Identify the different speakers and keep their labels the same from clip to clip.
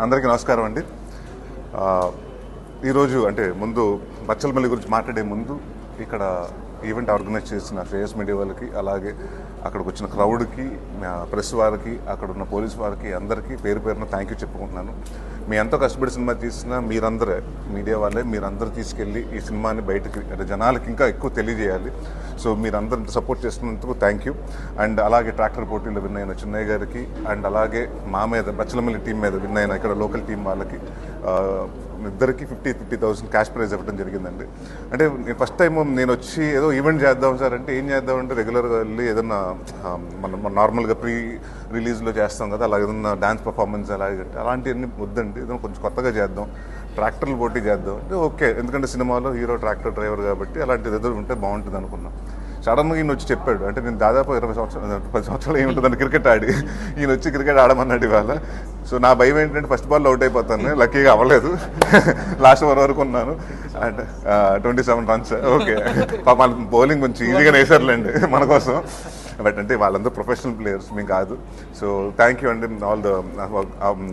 Speaker 1: అందరికీ నమస్కారం అండి. ఈరోజు అంటే ముందు బచ్చలమల్లి గురించి మాట్లాడే ముందు ఇక్కడ ఈవెంట్ ఆర్గనైజ్ చేసిన శ్రేయస్ మీడియా వాళ్ళకి, అలాగే అక్కడికి వచ్చిన క్రౌడ్కి, ప్రెస్ వారికి, అక్కడ ఉన్న పోలీస్ వారికి అందరికీ పేరు పేరున థ్యాంక్ యూ చెప్పుకుంటున్నాను. మీ ఎంతో కష్టపడి సినిమా తీసిన మీరందరే, మీడియా వాళ్ళే మీరందరూ తీసుకెళ్ళి ఈ సినిమాని బయటకి అంటే జనాలకి ఇంకా ఎక్కువ తెలియజేయాలి. సో మీరందరూ సపోర్ట్ చేస్తున్నందుకు థ్యాంక్ యూ. అండ్ అలాగే ట్రాక్టర్ పోటీలో విన్ అయిన చిన్నయ్య గారికి, అండ్ అలాగే మా మీద బచ్చలమల్లి టీం మీద విన్ అయిన ఇక్కడ లోకల్ టీం వాళ్ళకి ఇద్దరికి 50,000 క్యాష్ ప్రైజ్ ఇవ్వడం జరిగిందండి. అంటే ఫస్ట్ టైం నేను వచ్చి ఏదో ఈవెంట్ చేద్దాం సార్ అంటే ఏం చేద్దామంటే రెగ్యులర్గా వెళ్ళి ఏదన్నా మనం నార్మల్గా ప్రీ రిలీజ్లో చేస్తాం కదా, అలా ఏదన్నా డ్యాన్స్ పర్ఫార్మెన్స్ అలాంటివన్నీ వద్దండి, ఏదైనా కొంచెం కొత్తగా చేద్దాం, ట్రాక్టర్లు పోటీ చేద్దాం అంటే ఓకే, ఎందుకంటే సినిమాలో హీరో ట్రాక్టర్ డ్రైవర్ కాబట్టి అలాంటిది ఏదో ఉంటే బాగుంటుంది అనుకున్నాం. సడన్గా ఈయన వచ్చి చెప్పాడు, అంటే నేను దాదాపు 10 సంవత్సరాలు ఏముంటుందని క్రికెట్ ఆడి ఈయన వచ్చి క్రికెట్ ఆడమన్నాడు ఇవాళ. సో నా భయం ఏంటంటే ఫస్ట్ బాల్ అవుట్ అయిపోతాను, లక్కీగా అవ్వలేదు, లాస్ట్ ఓవర్ వరకు ఉన్నాను. అండ్ 27 రన్స్ ఓకే, పాప బౌలింగ్ కొంచెం ఈజీగా వేసారులేండి మన కోసం. బట్ అంటే వాళ్ళందరూ ప్రొఫెషనల్ ప్లేయర్స్, మేము కాదు. సో థ్యాంక్ యూ అండి ఆల్ ద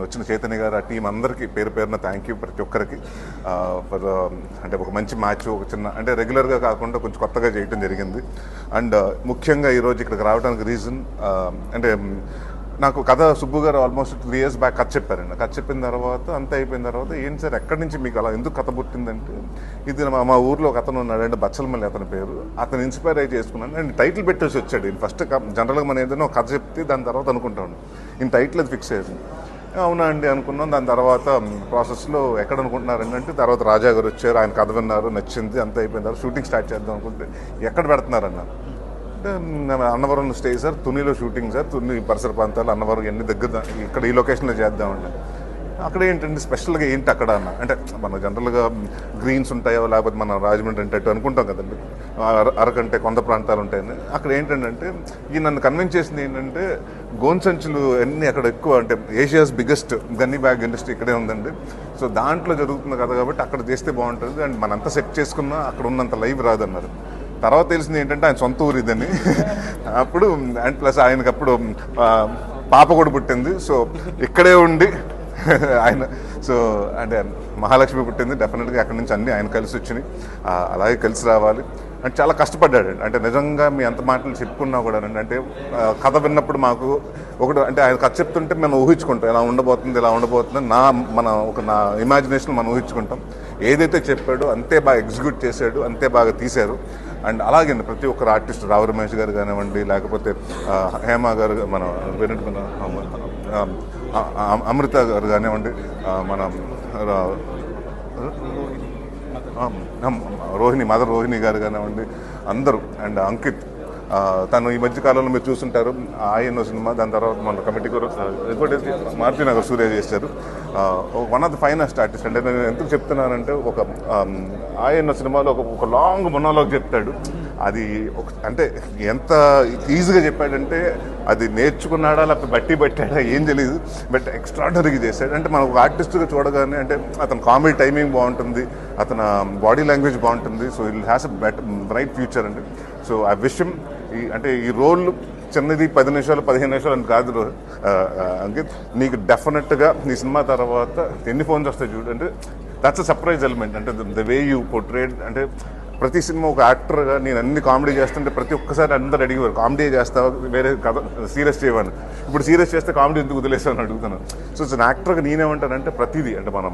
Speaker 1: వచ్చిన చైతన్య గారు, ఆ టీం అందరికీ పేరు పేరున థ్యాంక్ యూ ప్రతి ఒక్కరికి. ఫర్ అంటే ఒక మంచి మ్యాచ్, ఒక చిన్న అంటే రెగ్యులర్గా కాకుండా కొంచెం కొత్తగా చేయడం జరిగింది. అండ్ ముఖ్యంగా ఈరోజు ఇక్కడికి రావడానికి రీజన్ అంటే నాకు కథ సుబ్బు గారు ఆల్మోస్ట్ 3 years బ్యాక్ కథ చెప్పారండి. కథ చెప్పిన తర్వాత అంతా అయిపోయిన తర్వాత ఏంటి సార్ ఎక్కడి నుంచి మీకు అలా ఎందుకు కథ పుట్టిందంటే, ఇది మా ఊర్లో ఒక అతను ఉన్నాడంటే బచ్చలమల్లి అతని పేరు, అతను ఇన్స్పైర్ అయ్యి చేసుకున్నాను. అండ్ టైటిల్ పెట్టేసి వచ్చాడు. ఈయన ఫస్ట్ జనరల్గా మనం ఏదైనా ఒక కథ చెప్తే దాని తర్వాత అనుకుంటాను, ఈయన టైటిల్ అది ఫిక్స్ అయ్యింది. అవునా అండి అనుకున్నాం. దాని తర్వాత ప్రాసెస్లో ఎక్కడ అనుకుంటున్నారండి అంటే తర్వాత రాజా గారు వచ్చారు, ఆయన కథ విన్నారు, నచ్చింది, అంతా అయిపోయిన తర్వాత షూటింగ్ స్టార్ట్ చేద్దాం అనుకుంటే ఎక్కడ పెడుతున్నారన్నారు అంటే అన్నవరం స్టే సార్, తునిలో షూటింగ్ సార్, తుని పరిసర ప్రాంతాలు అన్నవరం ఎన్ని దగ్గర, ఇక్కడ ఈ లొకేషన్లో చేద్దామండి. అక్కడ ఏంటంటే స్పెషల్గా ఏంటి అక్కడ అన్న అంటే మన జనరల్గా గ్రీన్స్ ఉంటాయో లేకపోతే మన రాజమండ్రి అంటే అనుకుంటాం కదండి, అరకంటే కొంత ప్రాంతాలు ఉంటాయని. అక్కడ ఏంటంటే ఈ నన్ను కన్విన్స్ చేసింది ఏంటంటే గోన్ సంచులు అన్నీ అక్కడ ఎక్కువ, అంటే Asia's biggest gunny bag industry ఇక్కడే ఉందండి. సో దాంట్లో జరుగుతుంది కదా కాబట్టి అక్కడ చేస్తే బాగుంటుంది, అండ్ మనంతా సెట్ చేసుకున్నా అక్కడ ఉన్నంత లైవ్ రాదన్నారు. తర్వాత తెలిసింది ఏంటంటే ఆయన సొంత ఊరు ఇదని. అప్పుడు అండ్ ప్లస్ ఆయనకి అప్పుడు పాప కూడా పుట్టింది. సో ఇక్కడే ఉండి ఆయన సో అంటే మహాలక్ష్మి పుట్టింది, డెఫినెట్గా అక్కడి నుంచి అన్నీ ఆయన కలిసి వచ్చినాయి, అలాగే కలిసి రావాలి. అంటే చాలా కష్టపడ్డాడు. అంటే నిజంగా మీ అంత మాటలు చెప్పుకున్నా కూడా అంటే కథ విన్నప్పుడు మాకు ఒకటి అంటే ఆయన కథ చెప్తుంటే మనం ఊహించుకుంటాం ఇలా ఉండబోతుంది ఇలా ఉండబోతుంది, నా ఇమాజినేషన్ మనం ఊహించుకుంటాం. ఏదైతే చెప్పాడో అంతే బాగా ఎగ్జిక్యూట్ చేశాడు, అంతే బాగా తీశారు. అండ్ అలాగే ప్రతి ఒక్కరు ఆర్టిస్ట్, రావు రమేష్ గారు కానివ్వండి, లేకపోతే హేమ గారు, మన అమృత గారు కానివ్వండి, మన రోహిణి, మదర్ రోహిణి గారు కానివ్వండి, అందరూ. అండ్ అంకిత్, తను ఈ మధ్య కాలంలో మీరు చూస్తుంటారు ఆయన సినిమా, దాని తర్వాత మన కమిటీ కూడా ఇంకోటి మారుతి నగర్ సూర్య చేశారు. One of the finest artist. అంటే నేను ఎందుకు చెప్తున్నానంటే ఒక ఆయన సినిమాలో ఒక లాంగ్ మొనోలాగ్ చెప్తాడు. అది అంటే ఎంత ఈజీగా చెప్పాడంటే అది నేర్చుకున్నాడా లేకపోతే బట్టాడా ఏం తెలియదు, బట్ ఎక్స్ట్రాడనరీగా చేశాడు. అంటే మనం ఒక ఆర్టిస్ట్గా చూడగానే అంటే అతను కామెడీ టైమింగ్ బాగుంటుంది, అతను బాడీ లాంగ్వేజ్ బాగుంటుంది. So it has a bright future అండి. సో ఐ విష్ హిమ్ అంటే ఈ రోల్ చిన్నది 10 నిమిషాలు 15 నిమిషాలు అని కాదు అంకిత్, నీకు డెఫినెట్గా నీ సినిమా తర్వాత ఎన్ని ఫోన్స్ వస్తాయి చూడండి, దట్స్ అ సర్ప్రైజ్ ఎలిమెంట్. అంటే ద వే యూ పోర్ట్రేట్, అంటే ప్రతి సినిమా ఒక యాక్టర్గా నేను అన్ని కామెడీ చేస్తుంటే ప్రతి ఒక్కసారి అందరూ అడిగేవారు కామెడీ చేస్తావా, వేరే కథ సీరియస్ చేయమని. ఇప్పుడు సీరియస్ చేస్తే కామెడీ ఎందుకు వదిలేస్తామని అడుగుతున్నాను. సో యాక్టర్గా నేనేమంటానంటే ప్రతిదీ అంటే మనం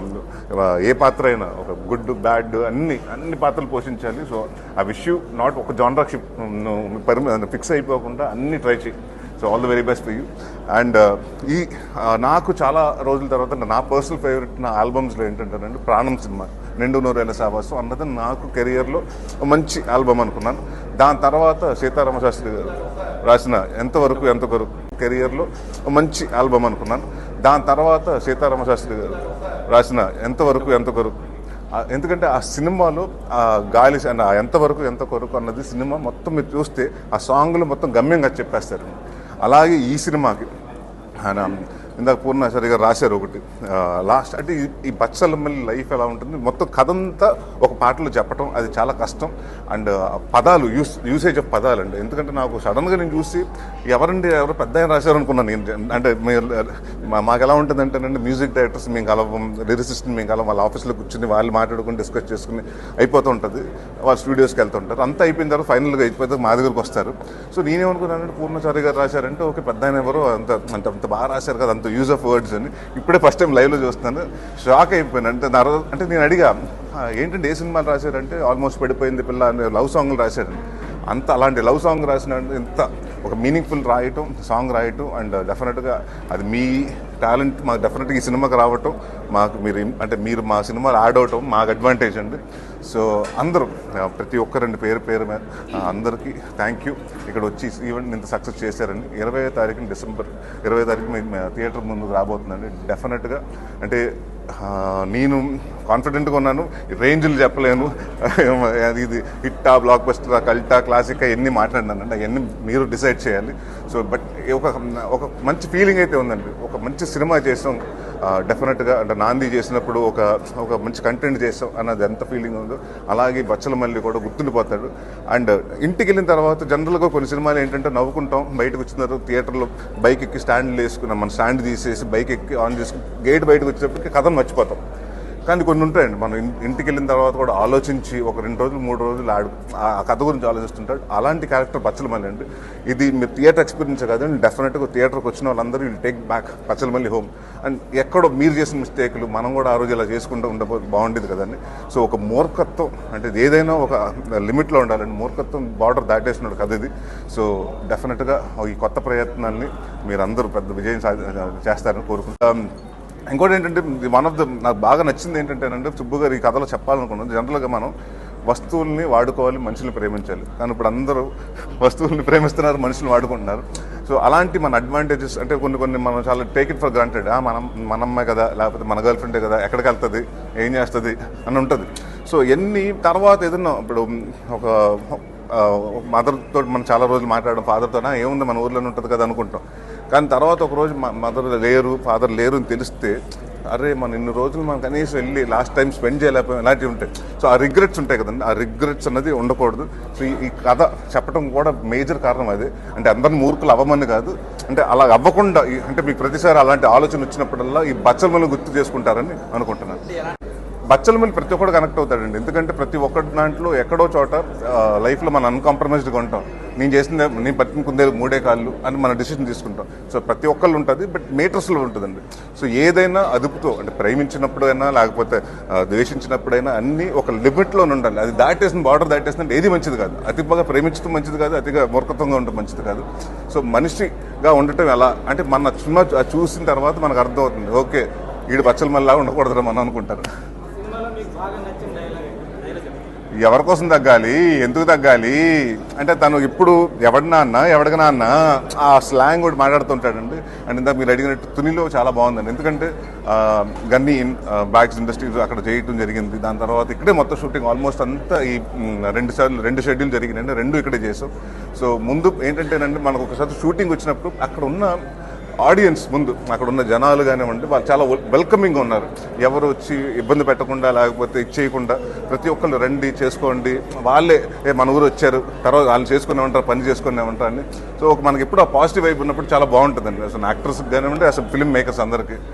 Speaker 1: ఏ పాత్ర అయినా ఒక గుడ్ బ్యాడ్ అన్ని పాత్రలు పోషించాలి. సో ఆ విషయం నాట్ ఒక జానర్ ఫిక్స్ అయిపోకుండా అన్ని ట్రై చేయి. So all the very best for you. And నాకు చాలా రోజుల తర్వాత నా పర్సనల్ ఫేవరెట్ నా ఆల్బమ్స్లో ఏంటంటేనండి ప్రాణం సినిమా, నిండు నూరేళ్ల సావాసం అన్నది నాకు కెరియర్లో మంచి ఆల్బమ్ అనుకున్నాను. దాని తర్వాత సీతారామ శాస్త్రి గారు రాసిన ఎంతవరకు కెరియర్లో మంచి ఆల్బమ్ అనుకున్నాను. దాని తర్వాత సీతారామ శాస్త్రి గారు రాసిన ఎంతవరకు ఎందుకంటే ఆ సినిమాలో ఆ గాలి ఎంతవరకు అన్నది సినిమా మొత్తం మీరు చూస్తే ఆ సాంగ్లు మొత్తం గమ్యంగా చెప్పేస్తారు. అలాగే ఈ సినిమాకి ఆయన ఇందాక పూర్ణాచారి గారు రాశారు ఒకటి లాస్ట్ అంటే ఈ బచ్చలమల్లి లైఫ్ ఎలా ఉంటుంది మొత్తం కథంతా ఒక పాటలో చెప్పడం అది చాలా కష్టం. అండ్ పదాలు యూసేజ్ ఆఫ్ పదాలు అండి. ఎందుకంటే నాకు సడన్గా నేను చూసి ఎవరు పెద్ద ఆయన రాశారు అనుకున్నాను నేను. అంటే మాకు ఎలా ఉంటుందంటేనండి, మ్యూజిక్ డైరెక్టర్స్ మేము కలవం, లిరిసిస్ట్ని మేము కలవం, వాళ్ళ ఆఫీస్లో కూర్చుని వాళ్ళు మాట్లాడుకుని డిస్కస్ చేసుకుని అయిపోతూ ఉంటుంది. వాళ్ళు స్టూడియోస్కి వెళ్తుంటారు. అంతా అయిపోయిన తర్వాత ఫైనల్గా అయిపోతే మా దగ్గరకు వస్తారు. సో నేనేమనుకున్నానంటే పూర్ణాచారి గారు రాశారంటే ఓకే పెద్ద ఆయన ఎవరు అంత బాగా రాశారు కదా, అంత యూజ్ ఆఫ్ వర్డ్స్ అని. ఇప్పుడే ఫస్ట్ టైం లైవ్లో చూస్తున్నాను, షాక్ అయిపోయాను. అంటే నేను అడిగా ఏంటంటే ఏ సినిమాలు రాశారంటే ఆల్మోస్ట్ పడిపోయింది పిల్ల అని లవ్ సాంగ్లు రాశారండి. అలాంటి లవ్ సాంగ్ రాసిన ఇంత ఒక మీనింగ్ఫుల్ సాంగ్ రాయటం అండ్ డెఫినెట్గా అది మీ టాలెంట్ మాకు డెఫినెట్గా ఈ సినిమాకి రావటం, మాకు మీరు మా సినిమాలు యాడ్ అవటం మాకు అడ్వాంటేజ్ అండి. సో అందరూ ప్రతి ఒక్కరండి పేరు మీద అందరికీ థ్యాంక్ యూ. ఇక్కడ వచ్చి ఈవెంట్ ఇంత సక్సెస్ చేశారండి. 20వ తారీఖున డిసెంబర్ 20వ తారీఖు థియేటర్ ముందుకు రాబోతుందండి. డెఫినెట్గా అంటే నేను కాన్ఫిడెంట్గా ఉన్నాను. రేంజ్లు చెప్పలేను, ఇది హిట్టా, బ్లాక్ బస్టరా, కల్టా, క్లాసికా ఎన్ని మాట్లాడినానండి, అవన్నీ మీరు డిసైడ్ చేయాలి. సో బట్ ఒక మంచి ఫీలింగ్ అయితే ఉందండి. ఒక మంచి సినిమా చేసాం డెఫినెట్గా. అంటే నాంది చేసినప్పుడు ఒక మంచి కంటెంట్ చేసాం అన్నది ఎంత ఫీలింగ్ ఉందో అలాగే బచ్చలమల్లి కూడా గుర్తుండిపోతాడు. అండ్ ఇంటికి వెళ్ళిన తర్వాత జనరల్గా కొన్ని సినిమాలు ఏంటంటే నవ్వుకుంటాం, బయటకు వచ్చిన తర్వాత థియేటర్లో బైక్ ఎక్కి స్టాండ్లు వేసుకున్నాం, మన స్టాండ్ తీసేసి బైక్ ఎక్కి ఆన్ చేసుకుని గేట్ బయటకు వచ్చేటప్పటికి కథను మర్చిపోతాం. కానీ కొన్ని ఉంటాయండి, మనం ఇంటికి వెళ్ళిన తర్వాత కూడా ఆలోచించి ఒక 2 రోజులు 3 రోజులు ఆ కథ గురించి ఆలోచిస్తుంటాడు. అలాంటి క్యారెక్టర్ బచ్చలమల్లి అండి. ఇది మీరు థియేటర్ ఎక్స్పీరియన్స్ కాదండి, డెఫినెట్గా థియేటర్కి వచ్చిన వాళ్ళందరూ will take back Bachhala Malli home. And ఎక్కడో మీరు చేసిన మిస్టేక్లు మనం కూడా ఆ రోజు ఇలా చేసుకుంటూ బాగుండేది కదండి. సో ఒక మూర్ఖత్వం అంటే ఏదైనా ఒక లిమిట్లో ఉండాలండి. మూర్ఖత్వం బార్డర్ దాటేసినాడు కథ ఇది. సో డెఫినెట్గా ఈ కొత్త ప్రయత్నాన్ని మీరందరూ పెద్ద విజయం చేస్తారని కోరుకుంటాం. ఇంకోటి ఏంటంటే నాకు బాగా నచ్చింది ఏంటంటేనంటే సుబ్బు గారు ఈ కథలో చెప్పాలనుకున్నది, జనరల్గా మనం వస్తువుల్ని వాడుకోవాలి, మనుషుల్ని ప్రేమించాలి. కానీ ఇప్పుడు అందరూ వస్తువుల్ని ప్రేమిస్తున్నారు, మనుషుల్ని వాడుకుంటున్నారు. సో అలాంటి మన అడ్వాంటేజెస్ అంటే కొన్ని మనం చాలా టేక్ ఇట్ ఫర్ గ్రాంటెడ్. మన అమ్మాయి కదా, లేకపోతే మన గర్ల్ ఫ్రెండే కదా, ఎక్కడికి వెళ్తుంది, ఏం చేస్తుంది అని ఉంటుంది. సో తర్వాత ఏదన్నా ఇప్పుడు ఒక మదర్తో మనం చాలా రోజులు మాట్లాడడం, ఫాదర్తో ఏముంది మన ఊర్లోనే ఉంటుంది కదా అనుకుంటాం. కానీ తర్వాత ఒకరోజు మదర్ లేరు, ఫాదర్ లేరు అని తెలిస్తే అరే మన ఇన్ని రోజులు మనం కనీసం వెళ్ళి లాస్ట్ టైం స్పెండ్ చేయలేకపోయాం, ఇలాంటివి ఉంటాయి. సో ఆ రిగ్రెట్స్ ఉంటాయి కదండి, ఆ రిగ్రెట్స్ అన్నది ఉండకూడదు. సో ఈ కథ చెప్పడం కూడా మేజర్ కారణం అదే. అంటే అందరిని మూర్ఖులు అవ్వమని కాదు, అంటే అలా అవ్వకుండా అంటే మీకు ప్రతిసారి అలాంటి ఆలోచన వచ్చినప్పుడల్లా ఈ బచ్చలమల్లి గుర్తు చేసుకుంటారని అనుకుంటున్నాను. బచ్చలమల్లి ప్రతి ఒక్కడు కనెక్ట్ అవుతాడండి. ఎందుకంటే ప్రతి ఒక్కటి దాంట్లో ఎక్కడో చోట లైఫ్లో మనం అన్కాంప్రమైజ్డ్గా ఉంటాం. నేను పట్టుకుందే 3 కాళ్ళు అని మన డిసిషన్ తీసుకుంటాం. సో ప్రతి ఒక్కళ్ళు ఉంటుంది, బట్ మీటర్స్లో ఉంటుందండి. సో ఏదైనా అదుపుతో అంటే ప్రేమించినప్పుడైనా లేకపోతే ద్వేషించినప్పుడైనా అన్నీ ఒక లిమిట్లో ఉండాలి. అది బార్డర్ దాటేసిందంటే ఏది మంచిది కాదు. అతి బాగా ప్రేమించడం మంచిది కాదు, అతిగా మూర్ఖత్వంగా ఉండటం మంచిది కాదు. సో మనిషిగా ఉండటం ఎలా అంటే మన సినిమా చూసిన తర్వాత మనకు అర్థమవుతుంది, ఓకే వీడు బచ్చలమల్లిలా ఉండకూడదు మనం అనుకుంటారు. ఎవరి కోసం తగ్గాలి, ఎందుకు తగ్గాలి అంటే తను ఇప్పుడు ఎవడికి నాన్న ఆ స్లాంగ్ కూడా మాట్లాడుతుంటాడండి. అండ్ ఇందాక మీరు అడిగినట్టు తునిలో చాలా బాగుందండి. ఎందుకంటే గన్నీ బ్యాగ్స్ ఇండస్ట్రీస్ అక్కడ చేయటం జరిగింది. దాని తర్వాత ఇక్కడే మొత్తం షూటింగ్ ఆల్మోస్ట్ అంతా ఈ 2 షెడ్యూల్ జరిగినాయండి, 2 ఇక్కడే చేసాం. సో ముందు ఏంటంటేనండి మనకు ఒకసారి షూటింగ్ వచ్చినప్పుడు అక్కడ ఉన్న ఆడియన్స్ ముందు అక్కడ ఉన్న జనాలు కానివ్వండి వాళ్ళు చాలా వెల్కమింగ్గా ఉన్నారు. ఎవరు వచ్చి ఇబ్బంది పెట్టకుండా లేకపోతే ఇచ్చేయకుండా ప్రతి ఒక్కళ్ళు రండి చేసుకోండి, వాళ్ళే మన ఊరు వచ్చారు తర్వాత వాళ్ళు చేసుకునేమంటారు, పని చేసుకునేమంటారు అని. సో మనకి ఎప్పుడు ఆ పాజిటివ్ వైపు ఉన్నప్పుడు చాలా బాగుంటుందండి అసలు యాక్టర్స్కి కానివ్వండి అసలు ఫిల్మ్ మేకర్స్ అందరికీ.